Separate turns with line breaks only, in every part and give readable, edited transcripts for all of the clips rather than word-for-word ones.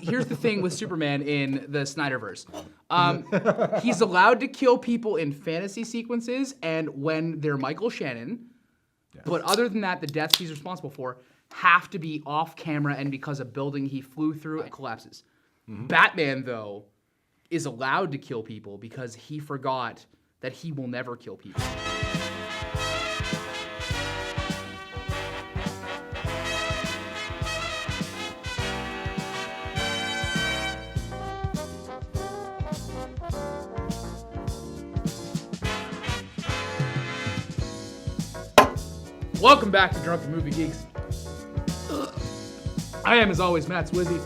Here's the thing with Superman in the Snyderverse. He's allowed to kill people in fantasy sequences and when they're Michael Shannon. Yes. But other than that, the deaths he's responsible for have to be off camera and because a building he flew through collapses. Mm-hmm. Batman, though, is allowed to kill people because he forgot that he will never kill people. Welcome back to Drunken Movie Geeks. I am, as always, Matt Swizzy.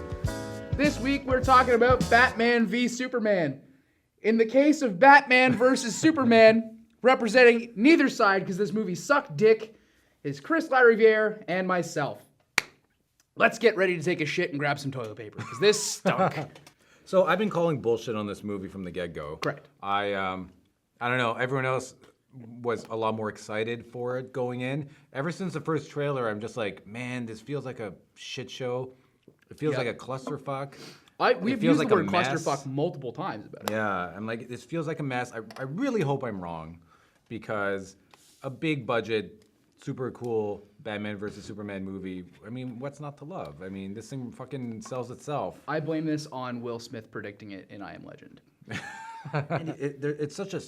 This week, we're talking about Batman v Superman. In the case of Batman versus Superman, representing neither side, because this movie sucked dick, is Kristian Lariviere and myself. Let's get ready to take a shit and grab some toilet paper, because this stunk.
So I've been calling bullshit on this movie from the get-go.
Correct.
I don't know, everyone else was a lot more excited for it going in. Ever since the first trailer, I'm just like, man, this feels like a shit show. It feels like a clusterfuck.
We've used the word clusterfuck multiple times about it.
Yeah, I'm like, this feels like a mess. I really hope I'm wrong, because a big budget, super cool Batman versus Superman movie, I mean, what's not to love? I mean, this thing fucking sells itself.
I blame this on Will Smith predicting it in I Am Legend.
And it's such a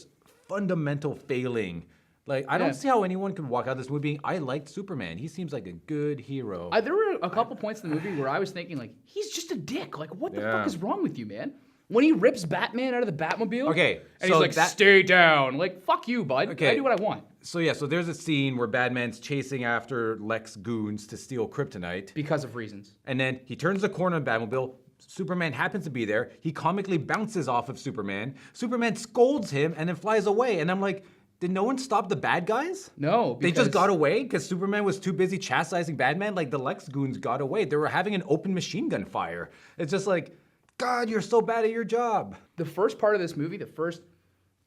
fundamental failing. Like, I don't see how anyone could walk out of this movie being, I liked Superman. He seems like a good hero.
There were a couple points in the movie where I was thinking, like, he's just a dick. Like, what the fuck is wrong with you, man? When he rips Batman out of the Batmobile, and he's like, stay down. Like, fuck you, bud. I do what I want.
So there's a scene where Batman's chasing after Lex goons to steal kryptonite.
Because of reasons.
And then he turns the corner of the Batmobile. Superman happens to be there. He comically bounces off of Superman. Superman scolds him and then flies away. And I'm like, did no one stop the bad guys?
No.
They just got away because Superman was too busy chastising Batman? Like, the Lex goons got away. They were having an open machine gun fire. It's just like, God, you're so bad at your job.
The first part of this movie, the first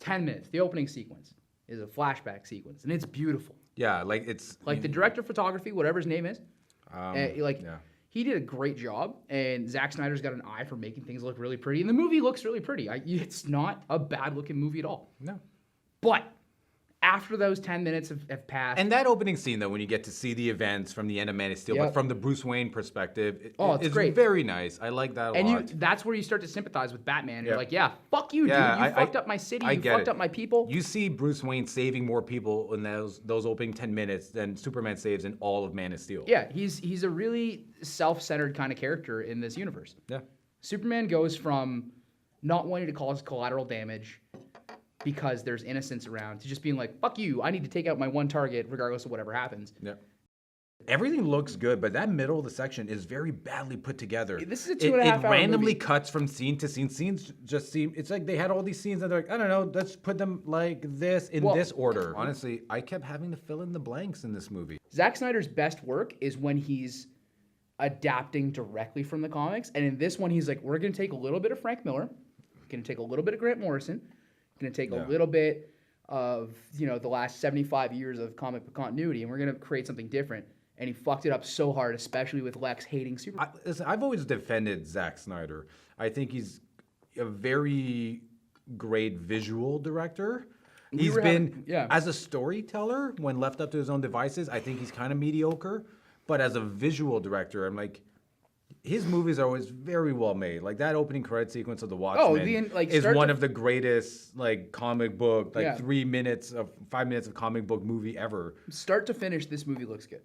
10 minutes, the opening sequence, is a flashback sequence. And it's beautiful.
Yeah, like it's...
Like the director of photography, whatever his name is, he did a great job. And Zack Snyder's got an eye for making things look really pretty. And the movie looks really pretty. It's not a bad-looking movie at all.
No.
But after those 10 minutes have passed...
And that opening scene, though, when you get to see the events from the end of Man of Steel, but from the Bruce Wayne perspective, it's great. Very nice. I like that a lot.
And that's where you start to sympathize with Batman. You're like, yeah, fuck you, dude. You fucked up my city. You fucked up my people.
You see Bruce Wayne saving more people in those opening 10 minutes than Superman saves in all of Man of Steel.
Yeah, he's a really self-centered kind of character in this universe.
Yeah.
Superman goes from not wanting to cause collateral damage because there's innocence around, to just being like, fuck you, I need to take out my one target regardless of whatever happens.
Yeah. Everything looks good, but that middle of the section is very badly put together.
This is a 2.5 hour
It randomly
movie.
cuts from scene to scene. Scenes just seem, it's like they had all these scenes and they're like, I don't know, let's put them like this in this order. Honestly, I kept having to fill in the blanks in this movie.
Zack Snyder's best work is when he's adapting directly from the comics. And in this one, he's like, we're going to take a little bit of Frank Miller, going to take a little bit of Grant Morrison, going to take a little bit of, the last 75 years of comic book continuity, and we're going to create something different. And he fucked it up so hard, especially with Lex hating Superman.
I've always defended Zack Snyder. I think he's a very great visual director. He's been, as a storyteller, when left up to his own devices, I think he's kind of mediocre. But as a visual director, I'm like, his movies are always very well made. Like that opening credit sequence of The Watchmen is one of the greatest comic book, 5 minutes of comic book movie ever.
Start to finish, this movie looks good.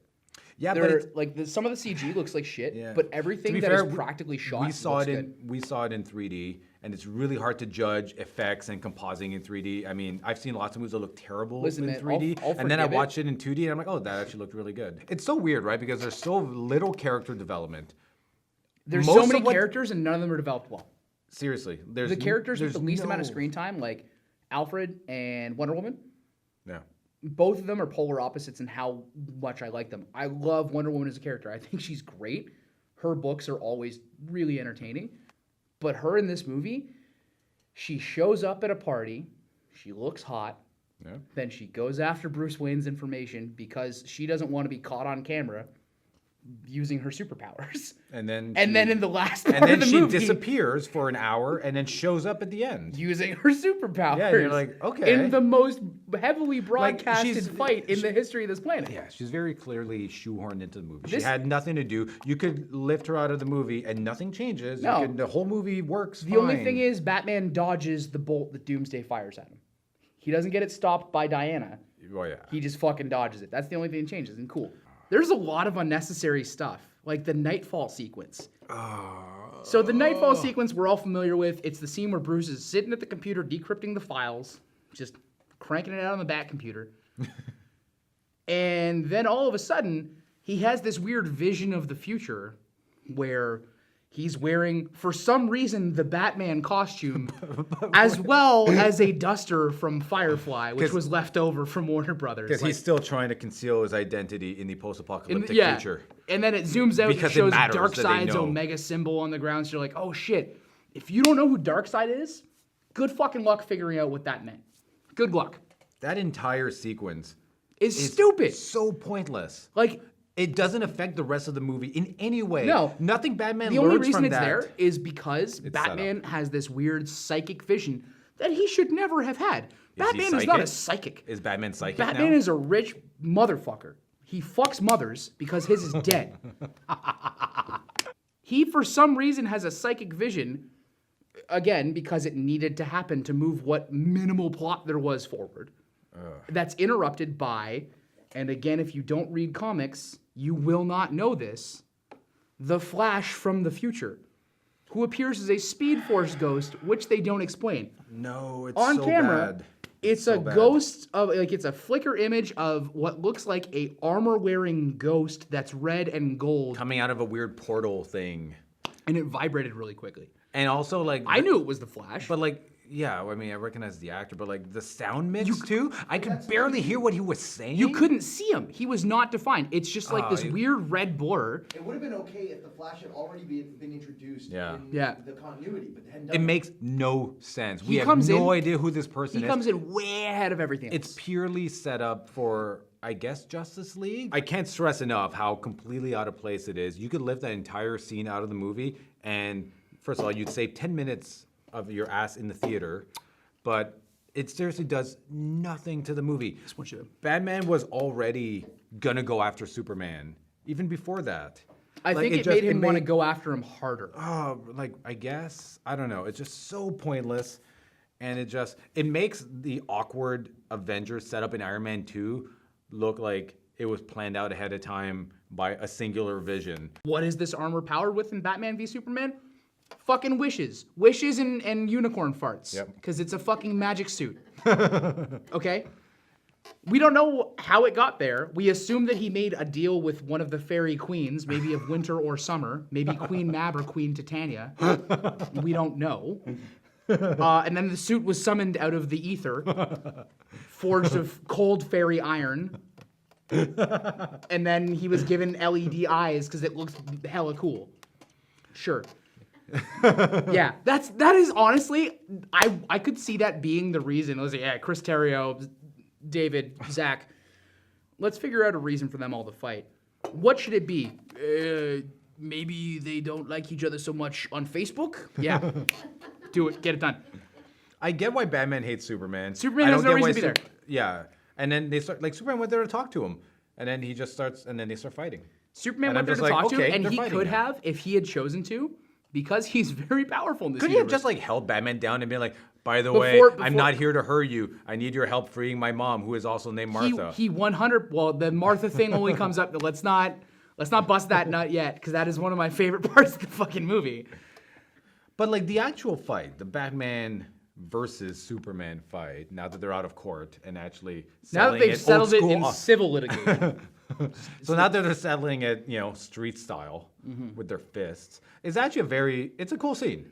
Yeah, but
some of the CG looks like shit, but everything that is practically shot looks good.
We saw it in 3D, and it's really hard to judge effects and compositing in 3D. I mean, I've seen lots of movies that look terrible in 3D, and then I watch it in 2D, and I'm like, oh, that actually looked really good. It's so weird, right? Because there's so little character development.
There's so many characters, and none of them are developed well.
Seriously.
The characters with the least amount of screen time, like Alfred and Wonder Woman, both of them are polar opposites in how much I like them. I love Wonder Woman as a character. I think she's great. Her books are always really entertaining. But her in this movie, she shows up at a party, she looks hot, then she goes after Bruce Wayne's information because she doesn't want to be caught on camera using her superpowers.
And then
in the last part of the movie,
disappears for an hour and then shows up at the end.
Using her superpowers.
Yeah, you're like, okay.
In the most heavily broadcasted
she's-
fight in the history of this planet.
Yeah, she's very clearly shoehorned into the movie. She had nothing to do. You could lift her out of the movie and nothing changes.
No.
The whole movie works
The only thing is Batman dodges the bolt that Doomsday fires at him. He doesn't get it stopped by Diana.
Oh, yeah.
He just fucking dodges it. That's the only thing that changes, and cool. There's a lot of unnecessary stuff, like the Nightfall sequence. So the Nightfall sequence we're all familiar with. It's the scene where Bruce is sitting at the computer decrypting the files, just cranking it out on the back computer. And then all of a sudden, he has this weird vision of the future where he's wearing, for some reason, the Batman costume, as well as a duster from Firefly, which was left over from Warner Brothers.
Because he's still trying to conceal his identity in the post-apocalyptic future.
And then it zooms out and shows
matters that they
Darkseid's
know.
Omega symbol on the ground. So you're like, oh shit. If you don't know who Darkseid is, good fucking luck figuring out what that meant. Good luck.
That entire sequence
Is stupid.
so pointless.
Like,
It doesn't affect the rest of the movie in any way.
No.
Nothing Batman
the
learns
only reason
from
it's
that.
there is because
set
Batman has this weird psychic vision that he should never have had.
he
Batman is not a psychic.
Is Batman psychic
Batman
now?
is a rich motherfucker. He fucks mothers because his is dead. He, for some reason, has a psychic vision, again, because it needed to happen to move what minimal plot there was forward. That's interrupted by, and again, if you don't read comics, you will not know this, the Flash from the future, who appears as a Speed Force ghost, which they don't explain.
No, it's
On
so
camera,
bad.
it's
so
a
bad.
ghost of, like, it's a flicker image of what looks like a armor-wearing ghost that's red and gold,
Coming out of a weird portal thing.
and it vibrated really quickly.
And also, like...
I knew it was the Flash.
But, like, yeah, I mean, I recognize the actor, but, like, the sound mix, too? I could barely hear what he was saying.
You couldn't see him. He was not defined. It's just like this weird red blur.
It would have been okay if the Flash had already been introduced in
Yeah.
the continuity, but they hadn't
It
done
makes no sense. We
He
have
comes
no
in-
idea who this person
He
is.
comes in way ahead of everything
It's
else.
purely set up for, I guess, Justice League. I can't stress enough how completely out of place it is. You could lift that entire scene out of the movie, and first of all, you'd save 10 minutes of your ass in the theater, but it seriously does nothing to the movie. Batman was already gonna go after Superman, even before that.
I think it made him want to go after him harder.
Oh, like, I guess, I don't know. It's just so pointless. And it makes the awkward Avengers setup in Iron Man 2 look like it was planned out ahead of time by a singular vision.
What is this armor powered with in Batman v Superman? Fucking wishes. Wishes and unicorn farts.
Yep.
Because it's a fucking magic suit. Okay? We don't know how it got there. We assume that he made a deal with one of the fairy queens, maybe of winter or summer, maybe Queen Mab or Queen Titania. We don't know. And then the suit was summoned out of the ether, forged of cold fairy iron. And then he was given LED eyes because it looks hella cool. Sure. Yeah, that is honestly, I could see that being the reason. I was like, yeah, Chris Terrio, David, Zach, let's figure out a reason for them all to fight. What should it be? Maybe they don't like each other so much on Facebook? Yeah. Do it. Get it done.
I get why Batman hates Superman.
Superman
I
has
don't
no
get
reason
why
to be there.
Yeah. And then they start, like, Superman went there to talk to him. And then he just starts, and then they start fighting.
Superman
And
went
I'm
there to
just like,
talk to
okay,
him, and
they're
he
fighting
could
now.
have, if he had chosen to, because he's very powerful in this
Couldn't you have
universe.
just, like, held Batman down and been like, by the
Before-
way, I'm not here to hurt you. I need your help freeing my mom, who is also named Martha.
He 100. Well, the Martha thing only comes up. Let's not bust that nut yet, because that is one of my favorite parts of the fucking movie.
But, like, the actual fight, the Batman versus Superman fight, now that they're out of court and actually
Now that
settling
they've
it
settled it
old
in
school-
civil litigation,
So now that they're settling it, street style
Mm-hmm.
with their fists, it's actually it's a cool scene.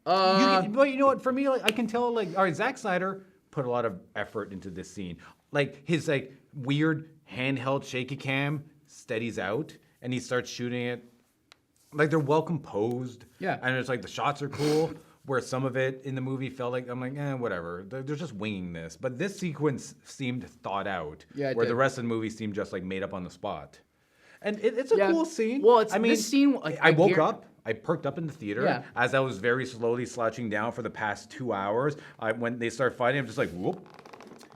But you know what? For me, like, I can tell, like, all right, Zack Snyder put a lot of effort into this scene. Like, his, like, weird handheld shaky cam steadies out, and he starts shooting it. Like, they're well composed.
Yeah.
And it's like the shots are cool. Where some of it in the movie felt like, I'm like, whatever. They're just winging this. But this sequence seemed thought out.
Yeah, it
where
did.
the rest of the movie seemed just like made up on the spot. And it's a cool scene.
Well, this scene. Like,
I woke up. I perked up in the theater
Yeah.
as I was very slowly slouching down for the past 2 hours. When they start fighting, I'm just like, whoop.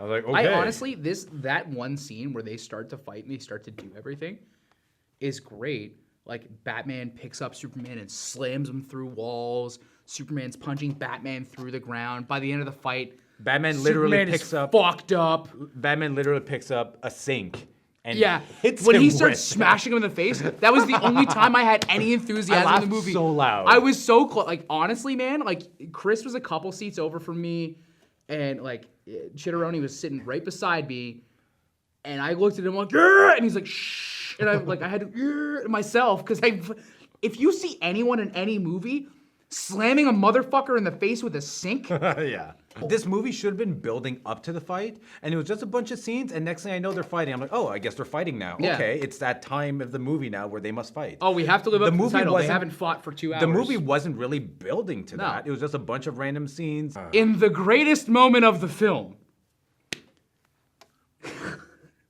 I was like, okay.
I honestly, that one scene where they start to fight and they start to do everything is great. Like, Batman picks up Superman and slams him through walls. Superman's punching Batman through the ground. By the end of the fight,
Batman literally picks up a sink. And hits
when
him
he starts
with
smashing him in the face, that was the only time I had any enthusiasm in the movie.
So loud.
I was so close. Like, honestly, man, like, Chris was a couple seats over from me, and like, Chitteroni was sitting right beside me, and I looked at him like, "Grr!" And he's like, shh, and I'm like, I had to "Grr!" myself, because if you see anyone in any movie slamming a motherfucker in the face with a sink,
yeah. This movie should have been building up to the fight, and it was just a bunch of scenes, and next thing I know, they're fighting. I'm like, oh, I guess they're fighting now.
Yeah.
Okay, it's that time of the movie now where they must fight.
Oh, we have to live up to the title. They haven't fought for 2 hours.
The movie wasn't really building to that. It was just a bunch of random scenes.
In the greatest moment of the film,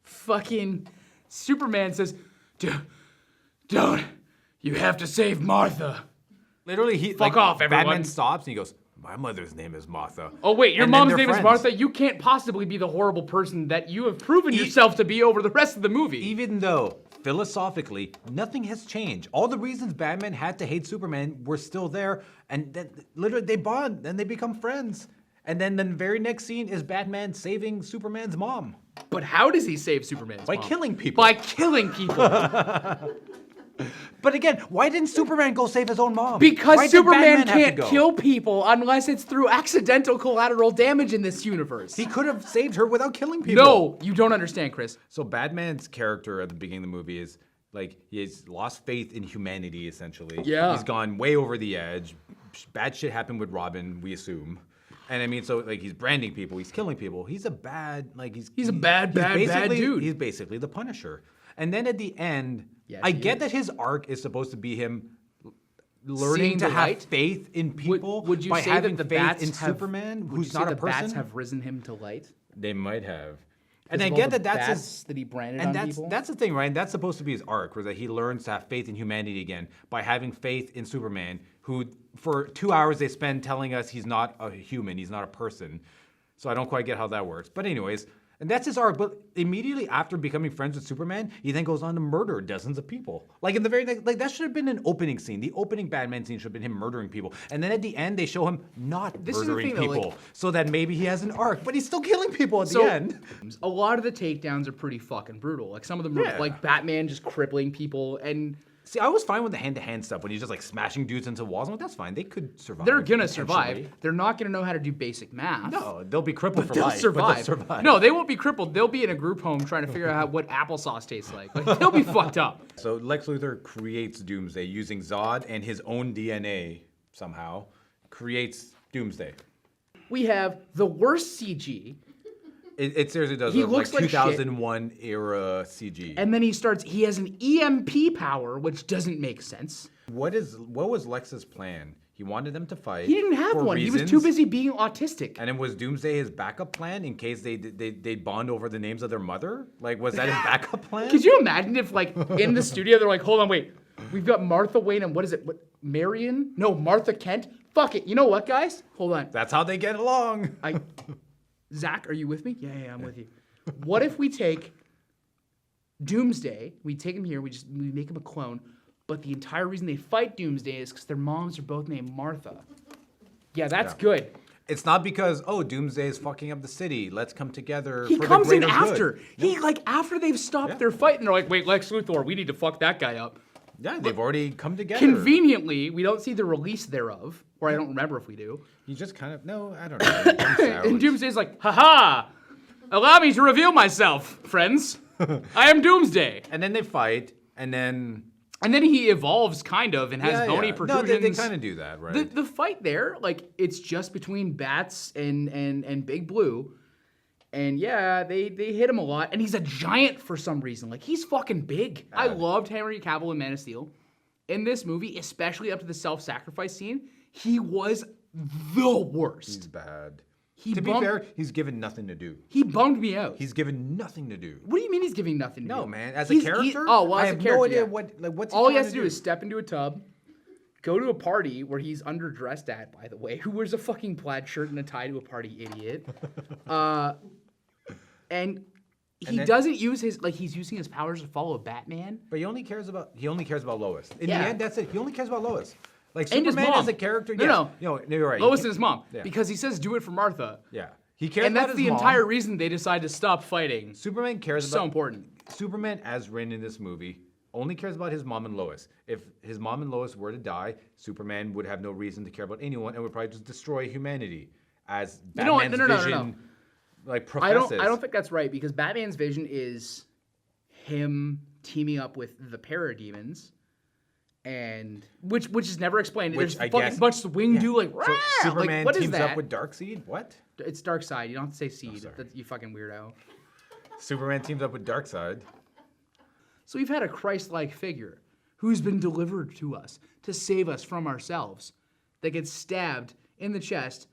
fucking Superman says, don't, you have to save Martha.
Literally,
Fuck off, everyone.
Batman stops and he goes, my mother's name is Martha.
Oh, wait, your
And then
mom's
they're
name is
friends.
Martha? You can't possibly be the horrible person that you have proven yourself to be over the rest of the movie.
Even though, philosophically, nothing has changed. All the reasons Batman had to hate Superman were still there, and then literally they bond, and they become friends. And then the very next scene is Batman saving Superman's mom.
But how does he save Superman's
By
mom?
killing people.
By killing people.
But again, why didn't Superman go save his own mom?
Because
Why did
Superman
Batman have to
can't
go?
kill people unless it's through accidental collateral damage in this universe.
He could have saved her without killing people.
No, you don't understand, Chris.
So Batman's character at the beginning of the movie is like he's lost faith in humanity essentially.
Yeah.
He's gone way over the edge. Bad shit happened with Robin, we assume. And I mean, so like he's branding people, he's killing people. He's a bad
bad dude.
He's basically the Punisher. And then at the end,
Yes,
I
he
get
is.
that his arc is supposed to be him learning
Seeing
to
the
have
light?
faith in people
Would you
by
say
having
that the
faith
bats
in
have,
Superman,
would you
who's
say
not a
the bats
person.
have risen him to light?
They might have. And I
Of all
get
the
that that's
bats
his,
that he branded
and
on
that's
people?
that's the thing, right? That's supposed to be his arc, where that he learns to have faith in humanity again by having faith in Superman, who for 2 hours they spend telling us he's not a human, he's not a person. So I don't quite get how that works. But anyways, and that's his arc. But immediately after becoming friends with Superman, he then goes on to murder dozens of people. Like in the very next, like that should have been an opening scene. The opening Batman scene should have been him murdering people. And then at the end, they show him not
This is the
murdering
thing, though,
people,
like-
so that maybe he has an arc. But he's still killing people at the end.
A lot of the takedowns are pretty fucking brutal. Like some of them are
Yeah.
like Batman just crippling people, and
See, I was fine with the hand-to-hand stuff when he's just like smashing dudes into walls. I'm like, that's fine. They could survive.
they're gonna
potentially.
survive. They're not gonna know how to do basic math.
No, they'll be crippled for
They'll
life.
survive.
But they'll survive.
No, they won't be crippled. They'll be in a group home trying to figure out what applesauce tastes like. Like they'll be fucked up.
So Lex Luthor creates Doomsday using Zod and his own DNA somehow. Creates Doomsday.
We have the worst CG,
It seriously does.
He
look
looks like shit.
2001 era CG.
and then he has an EMP power, which doesn't make sense.
What was Lex's plan? He wanted them to fight.
He didn't have
for
one. He was
reasons,
too busy being autistic.
And then was Doomsday his backup plan in case they'd bond over the names of their mother? Like, was that his backup plan?
Could you imagine if, like, in the studio, they're like, hold on, wait. We've got Martha Wayne and what is it? What, Marion? No, Martha Kent? Fuck it. You know what, guys? Hold on.
That's how they get along.
Zach, are you with me? Yeah, I'm with you. What if we take Doomsday, we take him here, we make him a clone, but the entire reason they fight Doomsday is because their moms are both named Martha. Yeah, that's good.
It's not because, Doomsday is fucking up the city. Let's come together
He
for
comes
the
in
greater
after.
good.
He, like, after they've stopped their fight, and they're like, wait, Lex Luthor, we need to fuck that guy up.
Yeah, they've already come together.
Conveniently, we don't see the release thereof, or I don't remember if we do.
He just kind of, no, I don't know. He comes out.
And Doomsday's like, haha, allow me to reveal myself, friends. I am Doomsday.
And then they fight, and then...
And then he evolves, kind of, and has bony protrusions.
No, they kind of do that, right?
The fight there, like, it's just between Bats and Big Blue. And yeah, they hit him a lot. And he's a giant for some reason. Like, he's fucking big. I loved Henry Cavill in Man of Steel. In this movie, especially up to the self-sacrifice scene, he was the worst.
He's bad. To be fair, he's given nothing to do.
He bummed me out.
He's given nothing to do.
What do you mean he's giving nothing to do?
No, man. As a character, I have no idea what's
all he has to do is step into a tub, go to a party where he's underdressed at, by the way. Who wears a fucking plaid shirt and a tie to a party, idiot? And he doesn't use he's using his powers to follow Batman.
But he only cares about Lois. In the end, that's it. He only cares about Lois. Like
and
Superman as a character,
No,
you're right.
Lois and his mom, because he says do it for Martha.
Yeah, he cares.
And
about
that's
his
the
mom.
entire reason they decide to stop fighting.
Superman cares about.
So important.
Superman, as written in this movie, only cares about his mom and Lois. If his mom and Lois were to die, Superman would have no reason to care about anyone and would probably just destroy humanity. As Batman's vision, like professes.
I don't think that's right because Batman's vision is him teaming up with the parademons. And which is never explained. There's a fucking bunch of wing do like.
So Superman
what
teams up with Darkseid. What?
It's Darkseid. You don't have to say seed. You fucking weirdo.
Superman teams up with Darkseid.
So we've had a Christ-like figure who's been delivered to us to save us from ourselves that gets stabbed in the chest,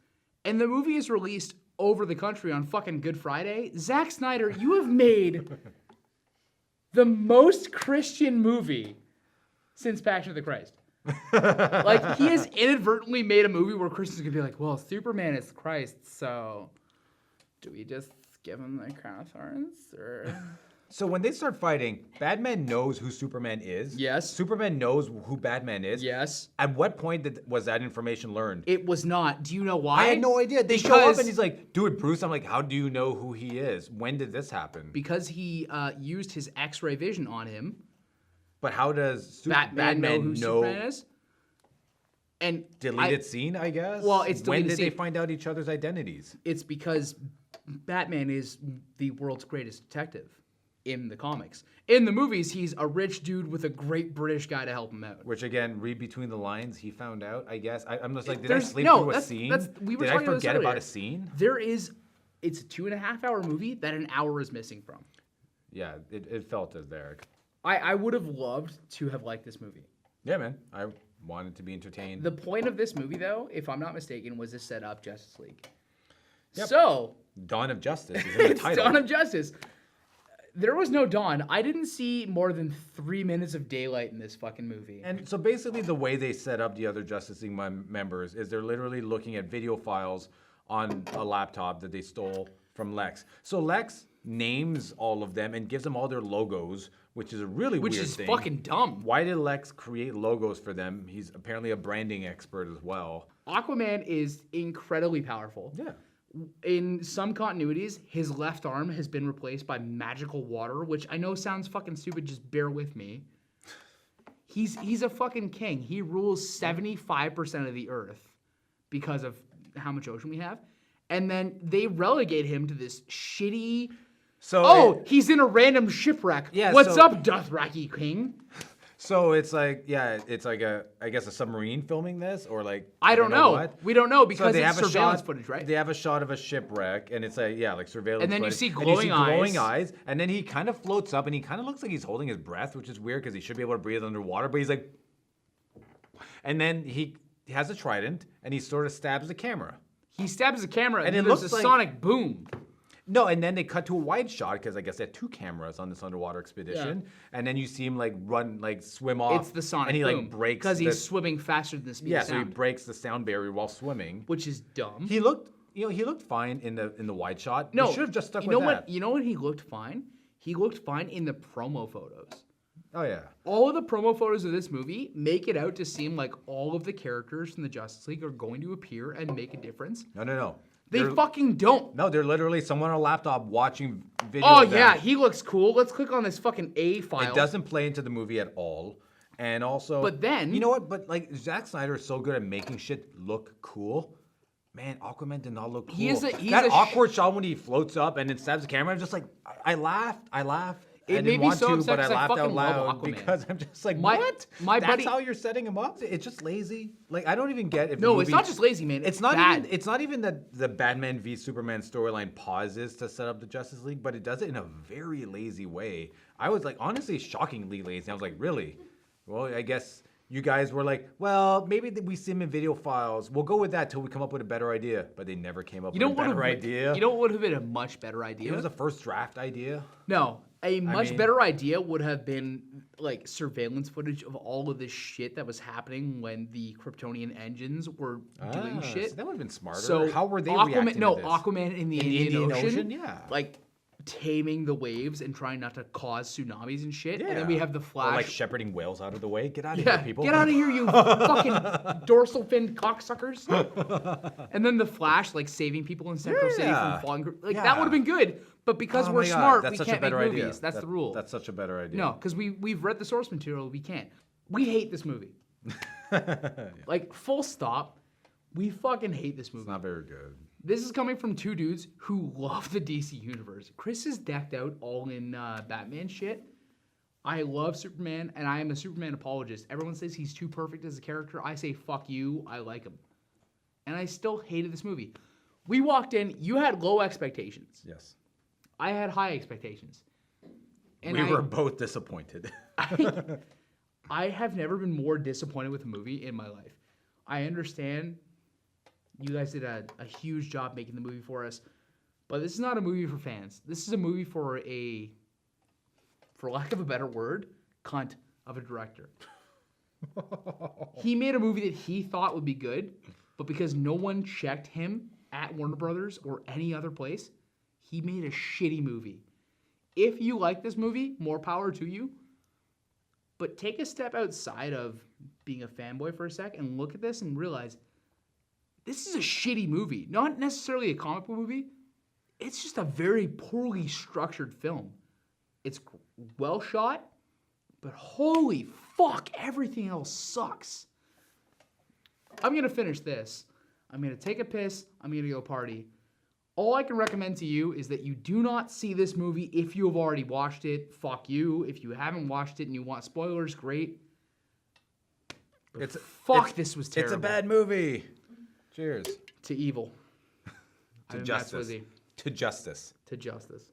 and the movie is released over the country on fucking Good Friday. Zack Snyder, you have made the most Christian movie since Passion of the Christ. Like, he has inadvertently made a movie where Christians could be like, well, Superman is Christ, so do we just give him the crown of thorns? Or...
So when they start fighting, Batman knows who Superman is.
Yes.
Superman knows who Batman is.
Yes.
At what point was that information learned?
It was not. Do you know why?
I had no idea. They show up and he's like, do it, Bruce. I'm like, how do you know who he is? When did this happen?
Because he used his X-ray vision on him.
But how does
Batman know who Superman is? And
deleted scene, I guess?
Well, it's deleted
When did
scene.
they find out each other's identities?
It's because Batman is the world's greatest detective in the comics. In the movies, he's a rich dude with a great British guy to help him out.
Which, again, read between the lines, he found out, I guess. I'm just like, did I sleep through a scene? Did I forget about a scene?
It's a 2.5-hour movie that an hour is missing from.
Yeah, it felt as there.
I would have loved to have liked this movie.
Yeah, man. I wanted to be entertained.
The point of this movie, though, if I'm not mistaken, was to set up Justice League.
Yep.
So...
Dawn of Justice is in the title.
Dawn of Justice. There was no dawn. I didn't see more than 3 minutes of daylight in this fucking movie.
And so basically the way they set up the other Justice League members is they're literally looking at video files on a laptop that they stole from Lex. So Lex names all of them and gives them all their logos, which is a really weird thing.
Which is fucking dumb.
Why did Lex create logos for them? He's apparently a branding expert as well.
Aquaman is incredibly powerful.
Yeah.
In some continuities, his left arm has been replaced by magical water, which I know sounds fucking stupid, just bear with me. He's a fucking king. He rules 75% of the earth because of how much ocean we have. And then they relegate him to this shitty... he's in a random shipwreck.
Yeah,
What's up, Dothraki King?
So it's like, I guess a submarine filming this, or like...
I don't know.
What?
We don't know because
so
it's surveillance footage, right?
They have a shot of a shipwreck, and it's like, like surveillance
and then
footage.
You see glowing
eyes. And then he kind of floats up, and he kind of looks like he's holding his breath, which is weird because he should be able to breathe underwater, but he's like... And then he has a trident, and he sort of stabs the camera.
He stabs the camera, and
it
there's
looks
a sonic boom.
No, and then they cut to a wide shot because I guess they had 2 cameras on this underwater expedition, and then you see him swim off.
It's the sonic
and he
boom
breaks
because he's swimming faster than the speed of sound.
So he breaks the sound barrier while swimming,
which is dumb.
He looked fine in the wide shot. No, he should have just stuck with that.
You know when he looked fine? He looked fine in the promo photos.
Oh yeah.
All of the promo photos of this movie make it out to seem like all of the characters from the Justice League are going to appear and make a difference.
No.
They fucking don't.
No, they're literally someone on a laptop watching video.
Oh, yeah, he looks cool. Let's click on this fucking A file.
It doesn't play into the movie at all. And also...
But then...
You know what? But, Zack Snyder is so good at making shit look cool. Man, Aquaman did not look cool. That awkward shot when he floats up and then stabs the camera, I'm just like... I laughed.
It made me so upset because I fucking love Aquaman.
Because I'm just like, what?
My
That's
buddy,
how you're setting him up? It's just lazy. I don't even get if
it's not just lazy, man. It's
not
bad.
It's not even that the Batman v Superman storyline pauses to set up the Justice League, but it does it in a very lazy way. I was honestly shockingly lazy. I was like, really? Well, I guess You guys were like, well, maybe we see him in video files. We'll go with that till we come up with a better idea. But they never came up with a better idea.
You know what would have been a much better idea?
It was a first draft idea.
No, a much better idea would have been like surveillance footage of all of this shit that was happening when the Kryptonian engines were doing shit.
So that would have been smarter.
So
how were they reacting to this?
Aquaman in the Indian Ocean,
yeah.
like taming the waves and trying not to cause tsunamis and shit.
Yeah.
And then we have the Flash.
Or like shepherding whales out of the way. Get out of here, people.
Get out of here, you fucking dorsal fin cocksuckers. And then the Flash, like, saving people in Central City from falling. Like, that would have been good. But because we're smart, we can't make movies. That's the rule.
That's such a better idea.
No, because we've read the source material. We can't. We hate this movie. Like, full stop. We fucking hate this movie.
It's not very good.
This is coming from two dudes who love the DC universe. Chris is decked out all in Batman shit. I love Superman, and I am a Superman apologist. Everyone says he's too perfect as a character. I say, fuck you, I like him. And I still hated this movie. We walked in, you had low expectations.
Yes.
I had high expectations. And
we were both disappointed.
I have never been more disappointed with a movie in my life. I understand you guys did a huge job making the movie for us, but this is not a movie for fans. This is a movie for lack of a better word, cunt of a director. He made a movie that he thought would be good, but because no one checked him at Warner Brothers or any other place, he made a shitty movie. If you like this movie, more power to you. But take a step outside of being a fanboy for a sec and look at this and realize this is a shitty movie. Not necessarily a comic book movie. It's just a very poorly structured film. It's well shot, but holy fuck, everything else sucks. I'm going to finish this. I'm going to take a piss. I'm going to go party. All I can recommend to you is that you do not see this movie if you have already watched it. Fuck you. If you haven't watched it and you want spoilers, great. But this was terrible.
It's a bad movie. Cheers.
To evil.
To justice. To justice.
To justice.